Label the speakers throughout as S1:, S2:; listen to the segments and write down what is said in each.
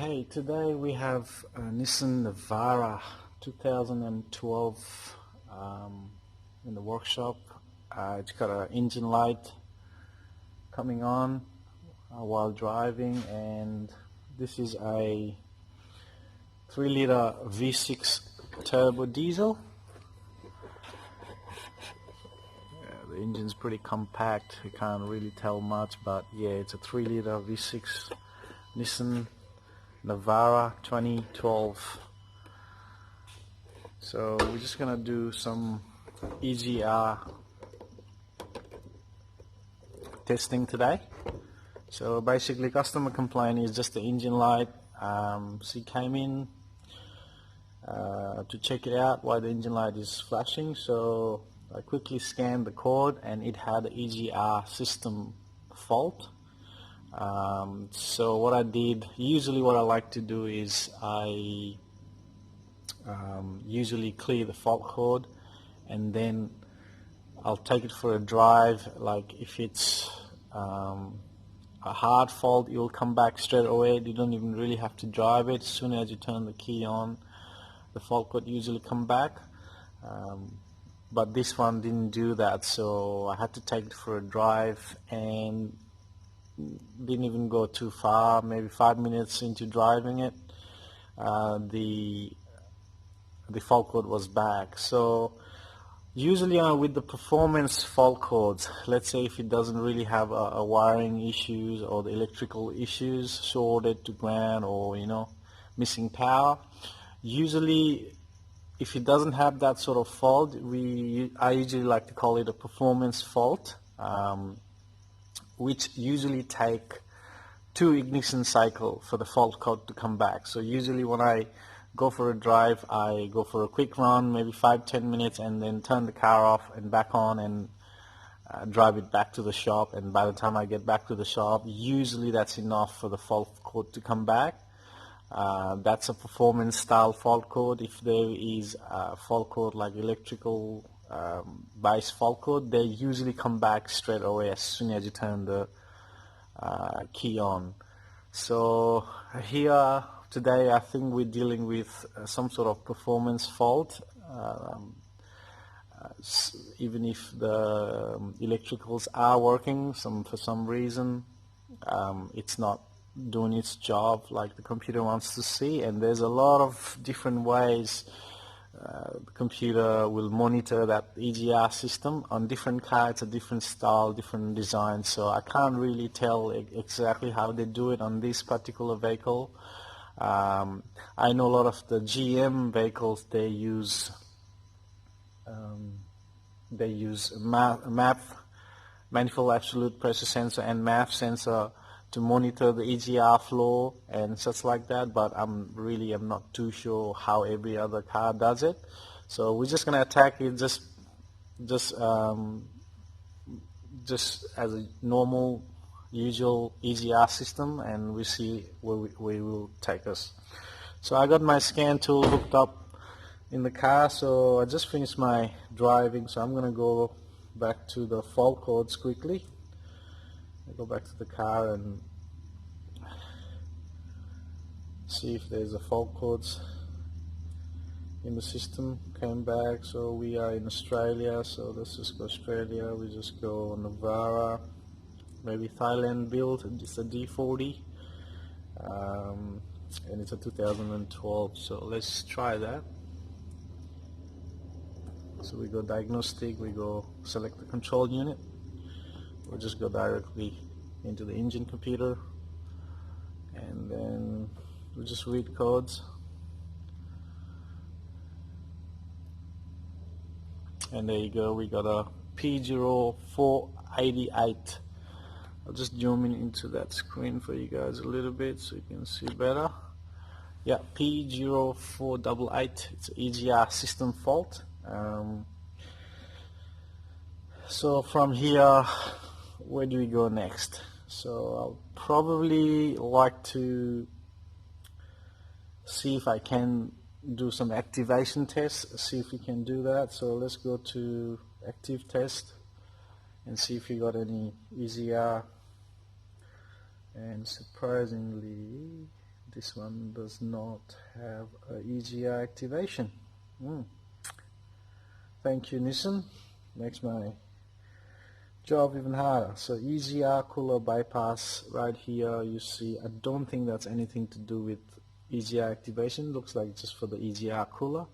S1: Okay, today we have a Nissan Navara 2012 in the workshop. It's got an engine light coming on while driving, and this is a 3-liter V6 turbo diesel. The engine's pretty compact, you can't really tell much, but yeah, it's a 3-liter V6 Nissan Navara 2012. So we're just gonna do some EGR testing today. So basically, customer complaint is just the engine light. She came in to check it out why the engine light is flashing. So I quickly scanned the code, and it had an EGR system fault. So what I did, usually what I like to do is I usually clear the fault code, and then I'll take it for a drive. Like if it's a hard fault, it will come back straight away. You don't even really have to drive it. As soon as you turn the key on, the fault code usually come back. But this one didn't do that, so I had to take it for a drive, and didn't even go too far, maybe 5 minutes into driving it, the fault code was back. So usually with the performance fault codes, let's say if it doesn't really have a wiring issues or the electrical issues, shorted to ground, or missing power, usually if it doesn't have that sort of fault, I usually like to call it a performance fault, which usually take 2 ignition cycles for the fault code to come back. So usually when I go for a drive, I go for a quick run, maybe 5-10 minutes, and then turn the car off and back on, and drive it back to the shop. And by the time I get back to the shop, usually that's enough for the fault code to come back. That's a performance style fault code. If there is a fault code like electrical base fault code, they usually come back straight away as soon as you turn the key on. So here today I think we're dealing with some sort of performance fault. Even if the electricals are working, for some reason it's not doing its job like the computer wants to see. And there's a lot of different ways the computer will monitor that EGR system. On different cars, it's a different style, different design, so I can't really tell exactly how they do it on this particular vehicle. I know a lot of the GM vehicles, they use MAP, manifold absolute pressure sensor, and MAP sensor to monitor the EGR flow and such like that, but I'm not too sure how every other car does it. So we're just gonna attack it just as a normal, usual EGR system, and we see where we will take us. So I got my scan tool hooked up in the car, so I just finished my driving, so I'm gonna go back to the fault codes quickly. I go back to the car and see if there's a fault codes in the system. Came back, so we are in Australia, so let's just go Australia. We just go Navara, maybe Thailand build. It's a D40, and it's a 2012, so let's try that. So we go diagnostic, we go select the control unit. We'll just go directly into the engine computer, and then we'll just read codes. And there you go, we got a P0488. I'll just zoom into that screen for you guys a little bit so you can see better. Yeah, P0488, it's an EGR system fault. So from here, where do we go next? So I'll probably like to see if I can do some activation tests, see if we can do that. So let's go to active test and see if we got any EGR, and surprisingly this one does not have a EGR activation. Thank you, Nissan. Makes my job even harder. So EGR cooler bypass right here, you see. I don't think that's anything to do with EGR activation. Looks like just for the EGR cooler.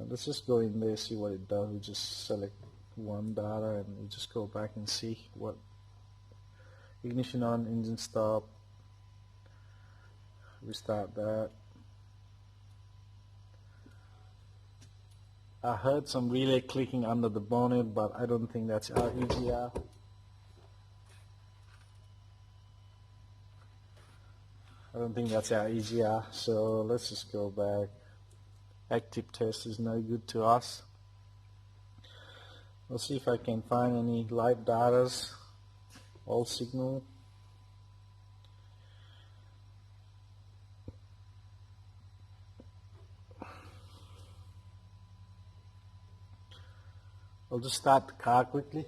S1: Let's just go in there, see what it does. We just select one data and we just go back and see what. Ignition on, engine stop, restart that. I heard some relay clicking under the bonnet, but I don't think that's our EGR. I don't think that's our EGR, so let's just go back. Active test is no good to us. We'll see if I can find any live data. All signal. I'll just start the car quickly.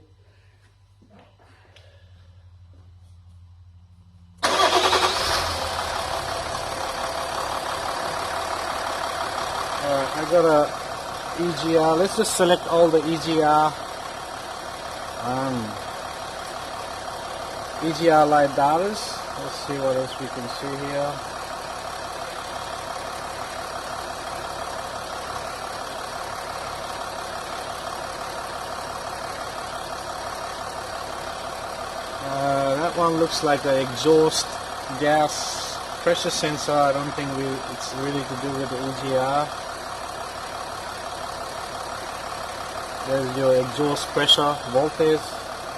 S1: I got a EGR. Let's just select all the EGR live data. Let's see what else we can see here. That one looks like an exhaust gas pressure sensor. I don't think it's really to do with the EGR. There's your exhaust pressure voltage.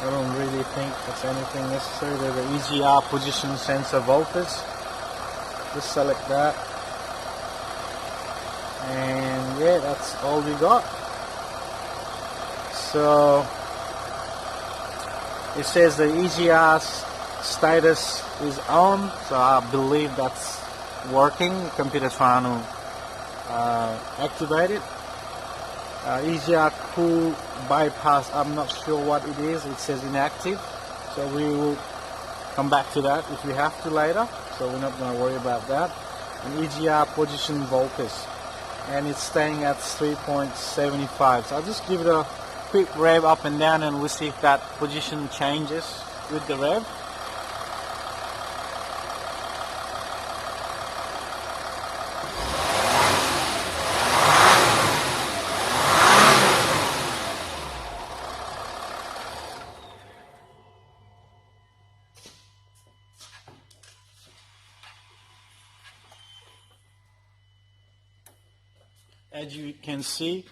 S1: I don't really think that's anything necessary. There's the EGR position sensor voltage. Just select that. And yeah, that's all we got. So it says the EGR status is on, so I believe that's working. The computer's trying to activate it. EGR cool bypass, I'm not sure what it is. It says inactive, so we will come back to that if we have to later, so we're not going to worry about that. And EGR position voltage, and it's staying at 3.75, so I'll just give it a quick rev up and down and we'll see if that position changes with the rev. As you can see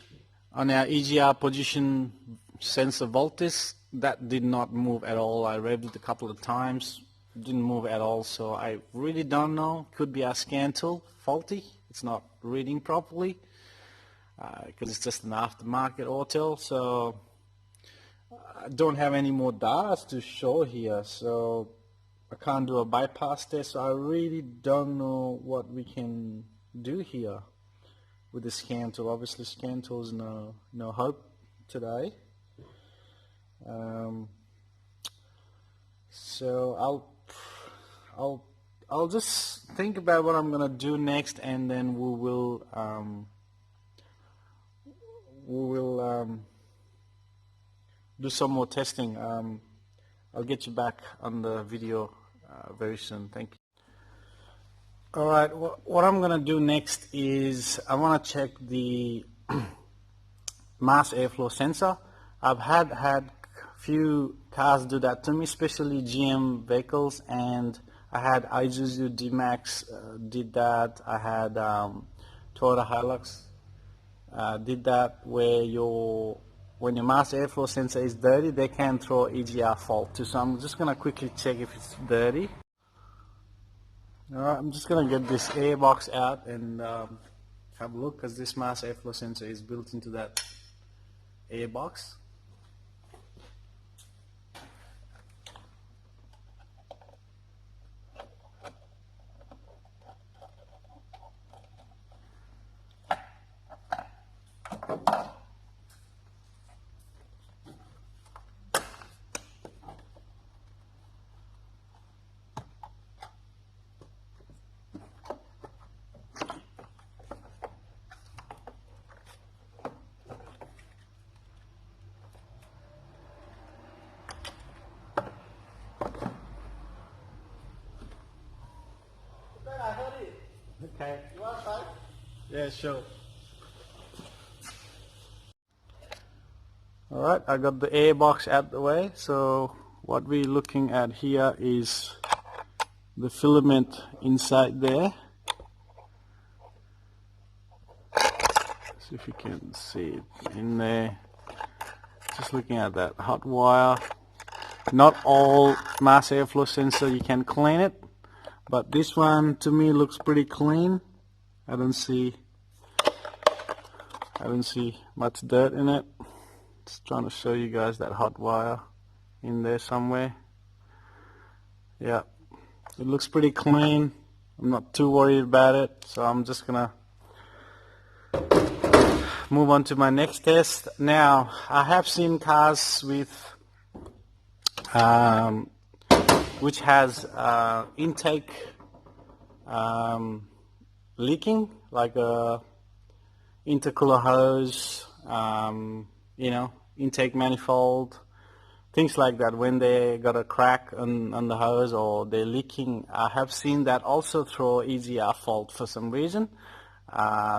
S1: on our EGR position sensor voltage, that did not move at all. I revved it a couple of times, didn't move at all, so I really don't know. Could be our scantool faulty, it's not reading properly because it's just an aftermarket AUTEL. So I don't have any more data to show here, so I can't do a bypass test, so I really don't know what we can do here with the scantool. Obviously scantool's no hope today. So I'll just think about what I'm gonna do next, and then we will do some more testing. I'll get you back on the video very soon. Thank you. Alright, what I'm going to do next is I want to check the mass airflow sensor. I've had few cars do that to me, especially GM vehicles, and I had Isuzu D-Max did that. I had Toyota Hilux did that, where when your mass airflow sensor is dirty, they can throw EGR fault too. So I'm just going to quickly check if it's dirty. Alright, I'm just going to get this air box out and have a look, because this mass airflow sensor is built into that air box. Okay. You want to try? Yeah, sure. Alright, I got the air box out the way. So what we're looking at here is the filament inside there. See if you can see it in there. Just looking at that hot wire. Not all mass airflow sensor you can clean it, but this one to me looks pretty clean. I don't see much dirt in it. Just trying to show you guys that hot wire in there somewhere. Yeah, it looks pretty clean. I'm not too worried about it, so I'm just gonna move on to my next test. Now, I have seen cars with which has intake leaking, like a intercooler hose, you know, intake manifold, things like that. When they got a crack on the hose or they're leaking, I have seen that also through EGR fault for some reason.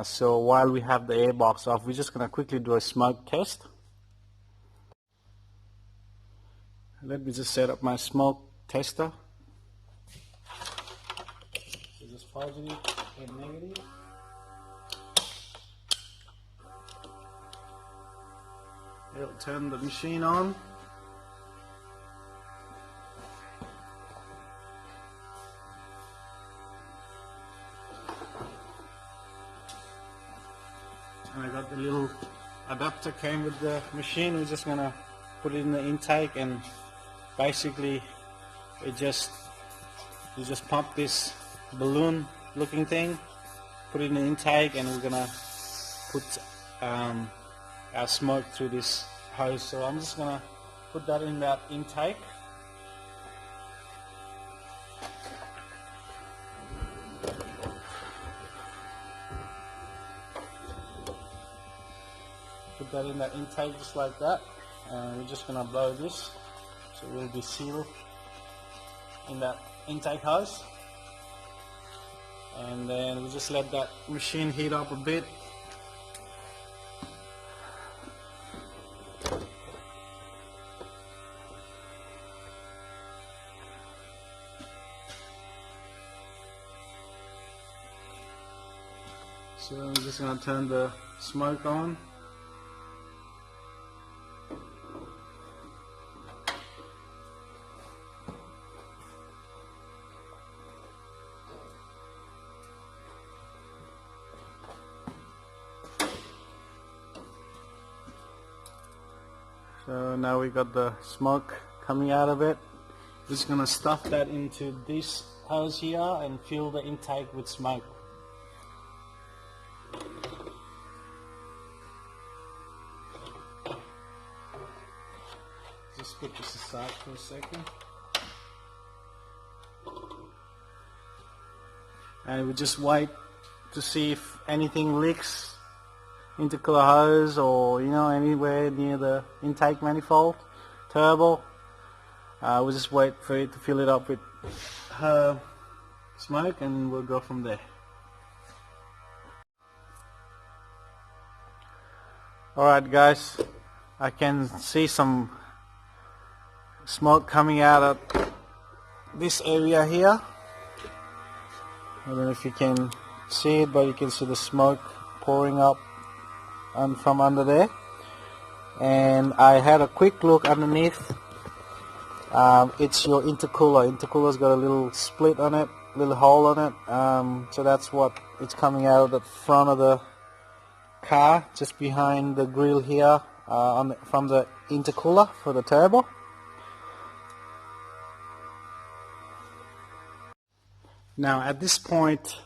S1: So while we have the air box off, we're just going to quickly do a smoke test. Let me just set up my smoke tester. So just positive and negative. It'll turn the machine on. And I got the little adapter came with the machine. We're just gonna put it in the intake, and basically you just pump this balloon looking thing, put it in the intake, and we're gonna put our smoke through this hose. So I'm just gonna put that in that intake. Put that in that intake just like that, and we're just gonna blow this, so it will be sealed in that intake hose. And then we just let that machine heat up a bit. So we're just gonna turn the smoke on. So now we got the smoke coming out of it. Just gonna stuff that into this hose here and fill the intake with smoke. Just put this aside for a second. And we just wait to see if anything leaks intercooler hose or, you know, anywhere near the intake manifold, turbo. We'll just wait for it to fill it up with smoke, and we'll go from there. Alright guys, I can see some smoke coming out of this area here. I don't know if you can see it, but you can see the smoke pouring up from under there. And I had a quick look underneath. It's your intercooler. Intercooler's got a little split on it, little hole on it. So that's what it's coming out of the front of the car, just behind the grill here, from the intercooler for the turbo. Now at this point,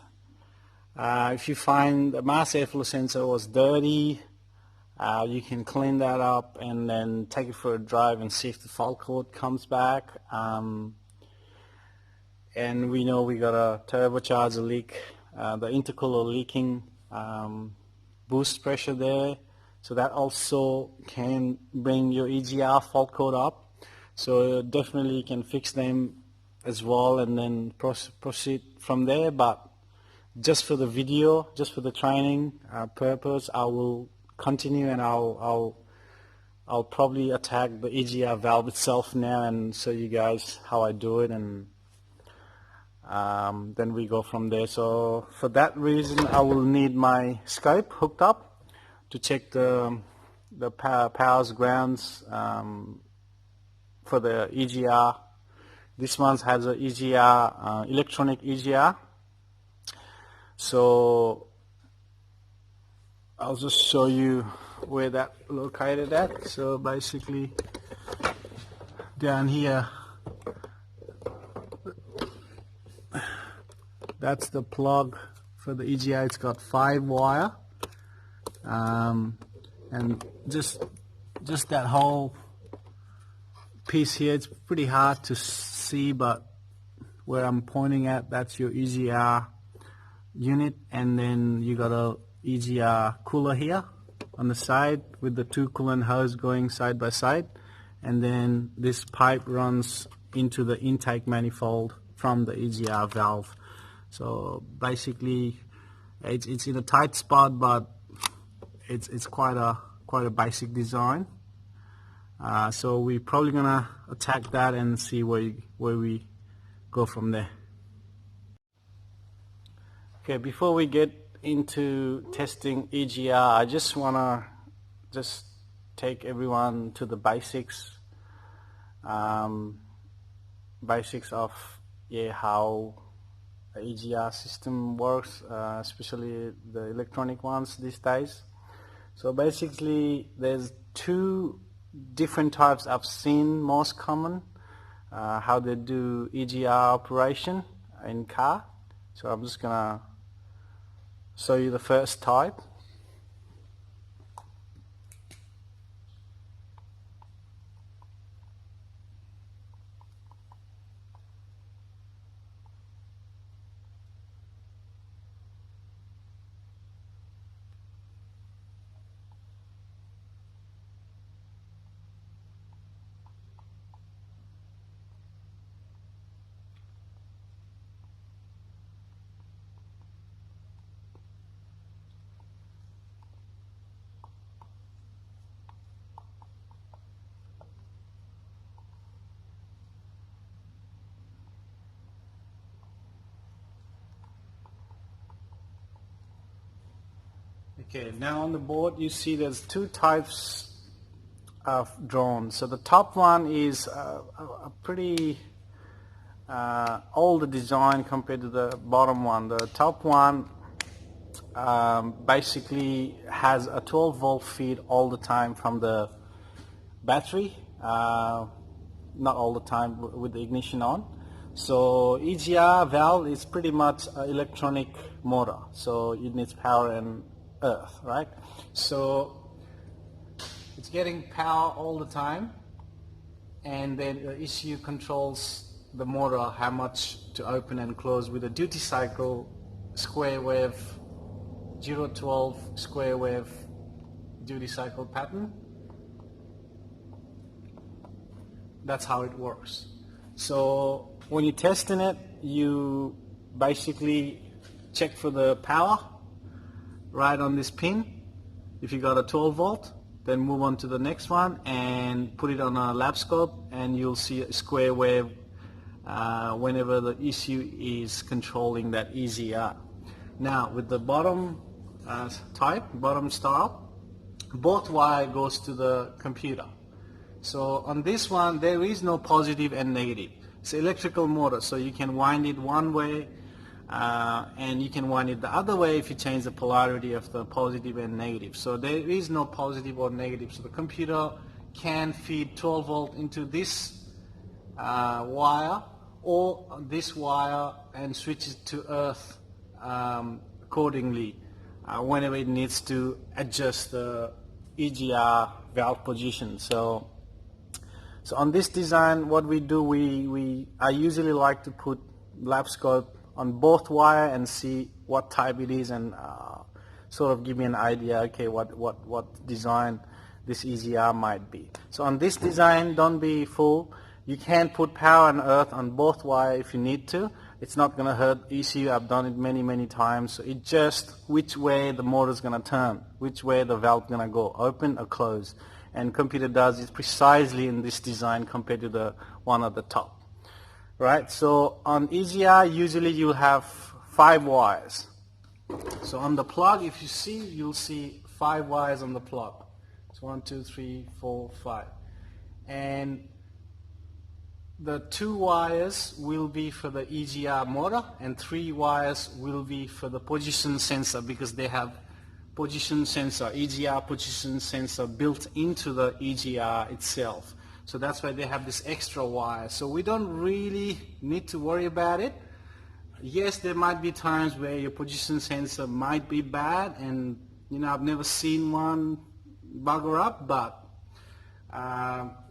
S1: if you find the mass airflow sensor was dirty, you can clean that up and then take it for a drive and see if the fault code comes back. And we know we got a turbocharger leak, the intercooler leaking, boost pressure there, so that also can bring your EGR fault code up. So definitely you can fix them as well and then proceed from there. But just for the video, just for the training purpose, I will continue, and I'll probably attack the EGR valve itself now and show you guys how I do it, and then we go from there. So for that reason, I will need my scope hooked up to check the powers, grounds for the EGR. This one has a EGR, electronic EGR. So I'll just show you where that located at. So basically down here, that's the plug for the EGR. It's got 5 wire, and just that whole piece here, it's pretty hard to see, but where I'm pointing at, that's your EGR unit, and then you got a EGR cooler here on the side with the 2 coolant hose going side by side, and then this pipe runs into the intake manifold from the EGR valve. So basically it's in a tight spot, but it's quite a basic design. So we're probably gonna attack that and see where we go from there. Okay, before we get into testing EGR, I just wanna take everyone to the basics, basics of how the EGR system works, especially the electronic ones these days. So basically, there's 2 different types I've seen most common, how they do EGR operation in car. So I'm just gonna show you the first type. Okay, now on the board you see there's 2 types of drones. So the top one is a pretty older design compared to the bottom one. The top one basically has a 12-volt feed all the time from the battery, not all the time with the ignition on. So EGR valve is pretty much an electronic motor, so it needs power and earth, right? So it's getting power all the time, and then the ECU controls the motor, how much to open and close with a duty cycle square wave, 0-12 square wave duty cycle pattern. That's how it works. So when you're testing it, you basically check for the power right on this pin. If you got a 12 volt, then move on to the next one and put it on a lab scope, and you'll see a square wave whenever the ECU is controlling that EGR. Now with the bottom type, bottom style, both wire goes to the computer. So on this one there is no positive and negative. It's an electrical motor, so you can wind it one way and you can wind it the other way if you change the polarity of the positive and negative. So there is no positive or negative. So the computer can feed 12 volt into this wire or this wire and switch it to earth accordingly whenever it needs to adjust the EGR valve position. So on this design, what we do, I usually like to put lab scope on both wire and see what type it is, and sort of give me an idea, okay, what design this EGR might be. So on this design, don't be fooled. You can put power and earth on both wire if you need to. It's not going to hurt ECU. I've done it many times. So it's just which way the motor is going to turn, which way the valve is going to go, open or close. And computer does it precisely in this design compared to the one at the top. Right? So on EGR, usually you'll have 5 wires. So on the plug, if you see, you'll see 5 wires on the plug. It's 1, 2, 3, 4, 5. And the 2 wires will be for the EGR motor and 3 wires will be for the position sensor, because they have position sensor, EGR position sensor built into the EGR itself. So that's why they have this extra wire. So we don't really need to worry about it. Yes, there might be times where your position sensor might be bad, and you know, I've never seen one bugger up,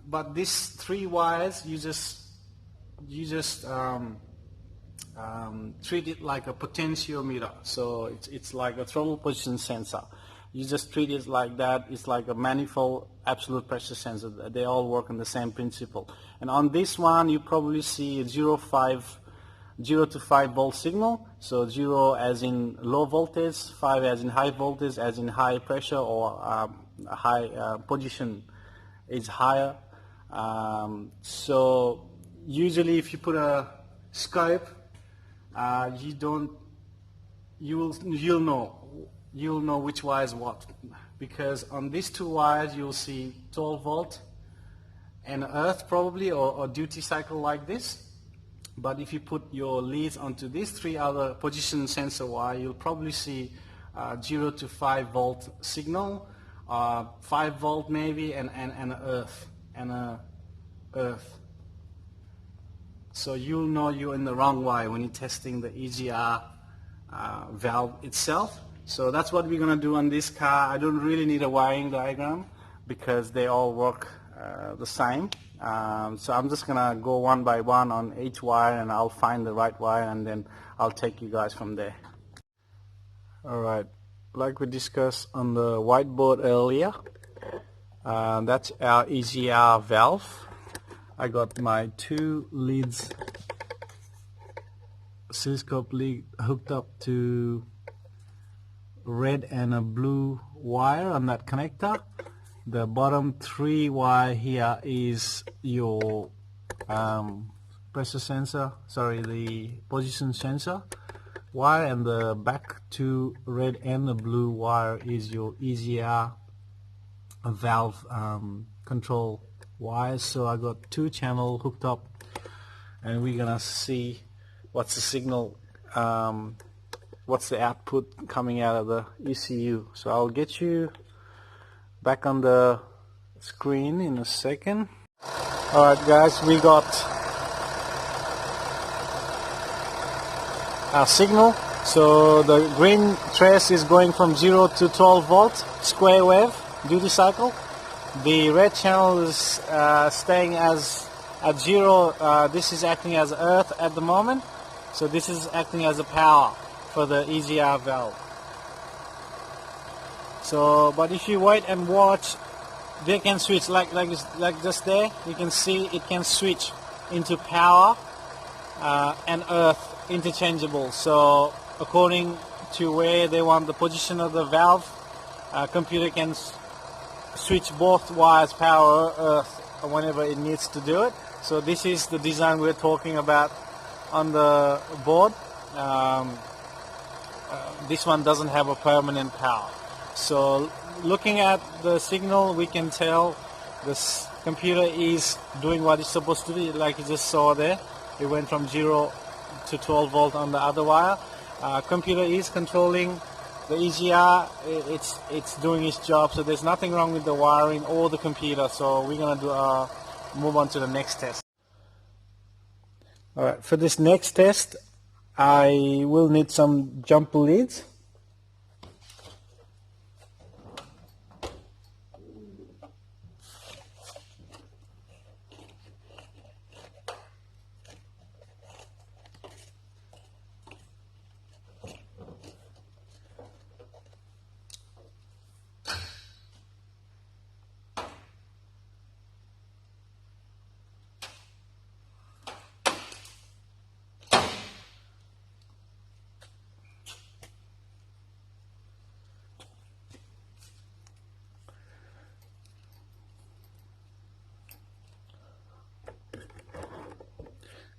S1: but these 3 wires, you just treat it like a potentiometer. So it's like a throttle position sensor. You just treat it like that. It's like a manifold absolute pressure sensor. They all work on the same principle. And on this one, you probably see a 0 to 5 volt signal. So 0 as in low voltage, 5 as in high voltage, as in high pressure, or high position is higher. So usually if you put a scope, you'll know which wire is what, because on these 2 wires you'll see 12 volt and earth probably, or duty cycle like this. But if you put your leads onto these 3 other position sensor wire, you'll probably see 0 to 5 volt signal, 5 volt maybe, and earth. So you'll know you're in the wrong wire when you're testing the EGR valve itself. So that's what we're going to do on this car. I don't really need a wiring diagram because they all work the same. So I'm just going to go one by one on each wire, and I'll find the right wire, and then I'll take you guys from there. Alright, like we discussed on the whiteboard earlier, that's our EGR valve. I got my 2 leads, oscilloscope lead, hooked up to red and a blue wire on that connector. The bottom 3 wire here is your pressure sensor, the position sensor wire, and the back 2 red and the blue wire is your EGR valve control wires. So I got 2 channel hooked up, and we're gonna see what's the signal, what's the output coming out of the ECU. So I'll get you back on the screen in a second. Alright guys, we got our signal. So the green trace is going from 0 to 12 volt square wave duty cycle. The red channel is staying as at 0. This is acting as earth at the moment. So this is acting as a power for the EGR valve. So, but if you wait and watch, they can switch like just there. You can see it can switch into power and earth interchangeable. So according to where they want the position of the valve, computer can switch both wires, power or earth, whenever it needs to do it. So this is the design we're talking about on the board. This one doesn't have a permanent power. So looking at the signal, we can tell this computer is doing what it's supposed to do, like you just saw there. It went from 0 to 12 volt on the other wire. Computer is controlling the EGR, it's doing its job, so there's nothing wrong with the wiring or the computer. So we're going to move on to the next test. Alright, for this next test I will need some jumper leads.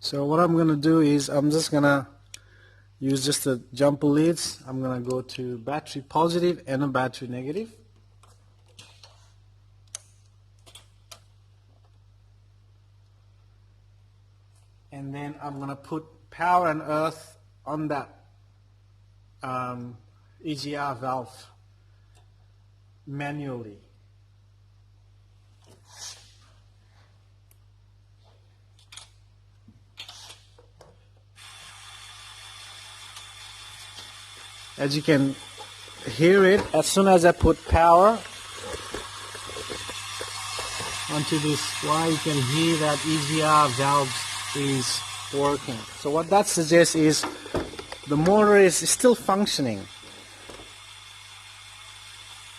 S1: So what I'm gonna do is I'm just gonna use just the jumper leads. I'm gonna go to battery positive and a battery negative. And then I'm gonna put power and earth on that EGR valve manually. As you can hear it, as soon as I put power onto this wire, you can hear that EGR valve is working. So what that suggests is the motor is still functioning.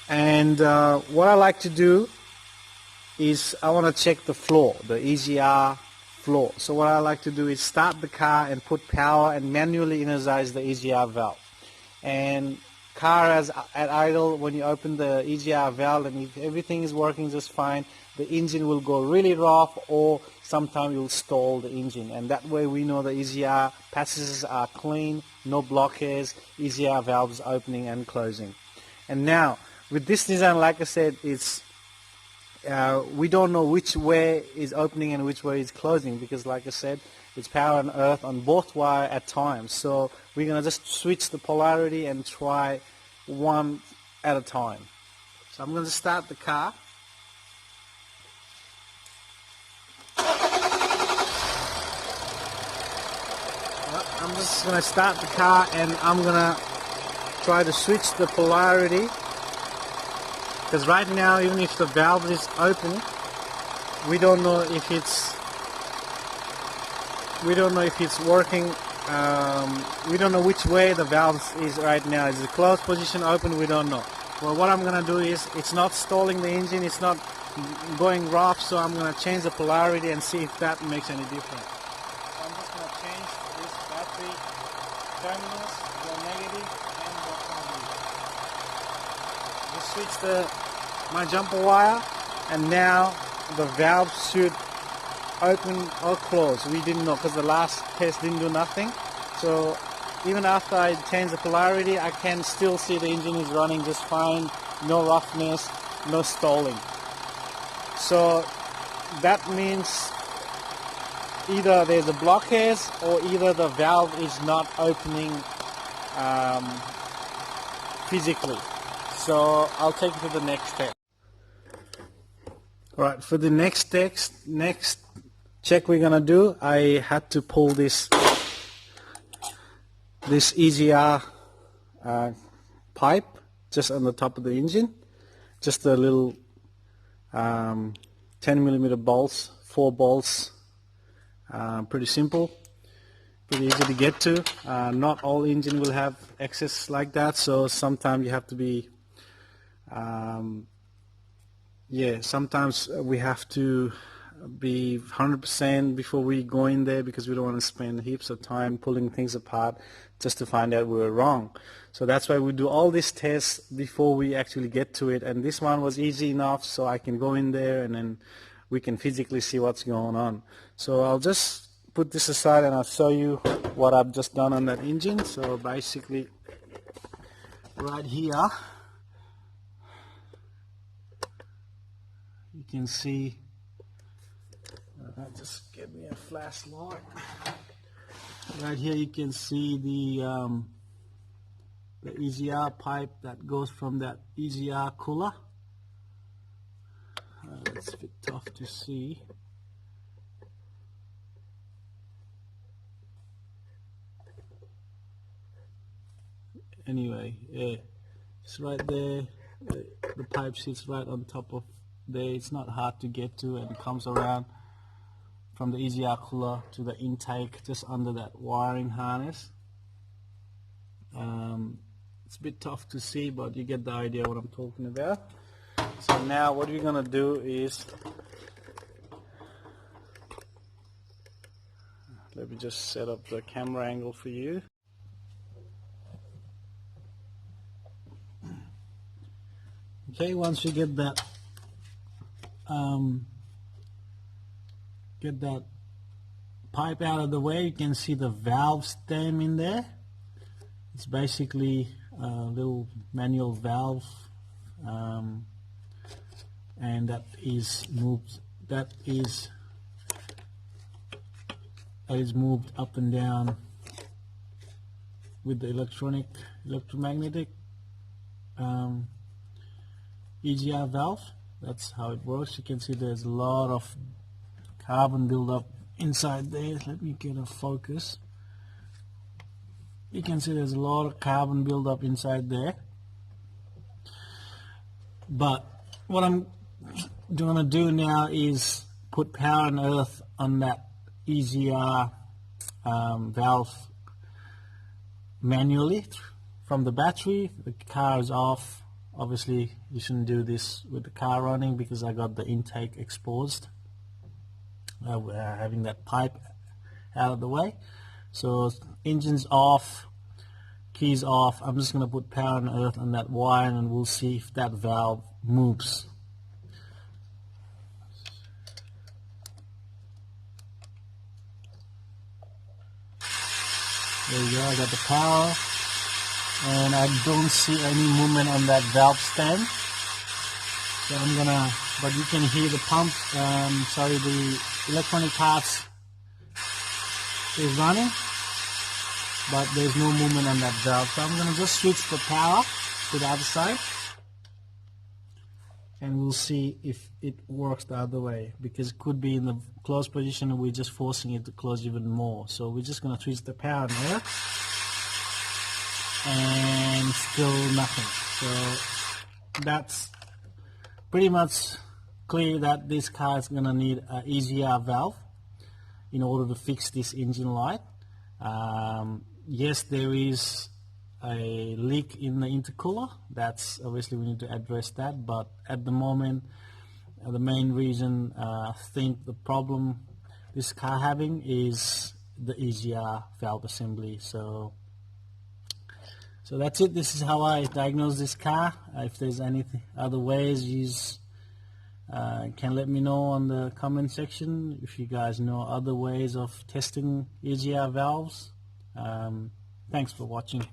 S1: And what I like to do is I want to check the floor, the EGR floor. So what I like to do is start the car and put power and manually energize the EGR valve. And car at idle, when you open the EGR valve and if everything is working just fine, the engine will go really rough, or sometimes you'll stall the engine, and that way we know the EGR passages are clean, no blockades, EGR valves opening and closing. And now with this design, like I said, it's we don't know which way is opening and which way is closing, because like I said, it's power and earth on both wire at times. So we're going to just switch the polarity and try one at a time. So I'm going to start the car. I'm just going to start the car and I'm going to try to switch the polarity, because right now, even if the valve is open, we don't know if it's working. We don't know which way the valve is right now. Is it closed position, open? We don't know. Well, what I'm going to do is, it's not stalling the engine, it's not going rough, so I'm going to change the polarity and see if that makes any difference. So I'm just going to change this battery terminals, the negative and the positive. Just switch my jumper wire, and now the valve should open or close. We didn't know because the last test didn't do nothing. So even after I change the polarity, I can still see the engine is running just fine, no roughness, no stalling. So that means either there's a blockage or either the valve is not opening physically. So I'll take it to the next step. Alright, for the next check we're gonna do, I had to pull this EGR pipe just on the top of the engine, just a little 10mm bolts, 4 bolts, pretty simple, pretty easy to get to. Not all engine will have access like that, so sometimes you have to be sometimes we have to be 100% before we go in there, because we don't want to spend heaps of time pulling things apart just to find out we were wrong. So that's why we do all these tests before we actually get to it, and this one was easy enough so I can go in there and then we can physically see what's going on. So I'll just put this aside and I'll show you what I've just done on that engine. So basically right here you can see, just get me a flashlight. Right here you can see the EGR pipe that goes from that EGR cooler. It's a bit tough to see. Anyway, yeah, it's right there. The pipe sits right on top of there. It's not hard to get to, and it comes around from the EGR cooler to the intake just under that wiring harness. It's a bit tough to see, but you get the idea what I'm talking about. So now what we're gonna do is, let me just set up the camera angle for you. Okay, once you get that pipe out of the way, you can see the valve stem in there. It's basically a little manual valve, and that is moved up and down with the electromagnetic EGR valve. That's how it works. You can see there's a lot of carbon buildup inside there. Let me get a focus. You can see there's a lot of carbon buildup inside there. But what I'm going to do now is put power and earth on that EGR valve manually from the battery. The car is off. Obviously you shouldn't do this with the car running because I got the intake exposed, having that pipe out of the way. So engine's off, keys off. I'm just going to put power and earth on that wire and we'll see if that valve moves. There you go, I got the power and I don't see any movement on that valve stem. So I'm gonna, but you can hear the pump, the electronic parts is running, but there's no movement on that valve. So I'm gonna just switch the power to the other side and we'll see if it works the other way, because it could be in the closed position and we're just forcing it to close even more. So we're just gonna switch the power on there and still nothing. So that's pretty much clear that this car is gonna need an EGR valve in order to fix this engine light. Yes, there is a leak in the intercooler. That's obviously we need to address that, but at the moment the main reason I think the problem this car having is the EGR valve assembly. So that's it. This is how I diagnose this car. If there's any other ways, you can let me know on the comment section if you guys know other ways of testing EGR valves. Thanks for watching.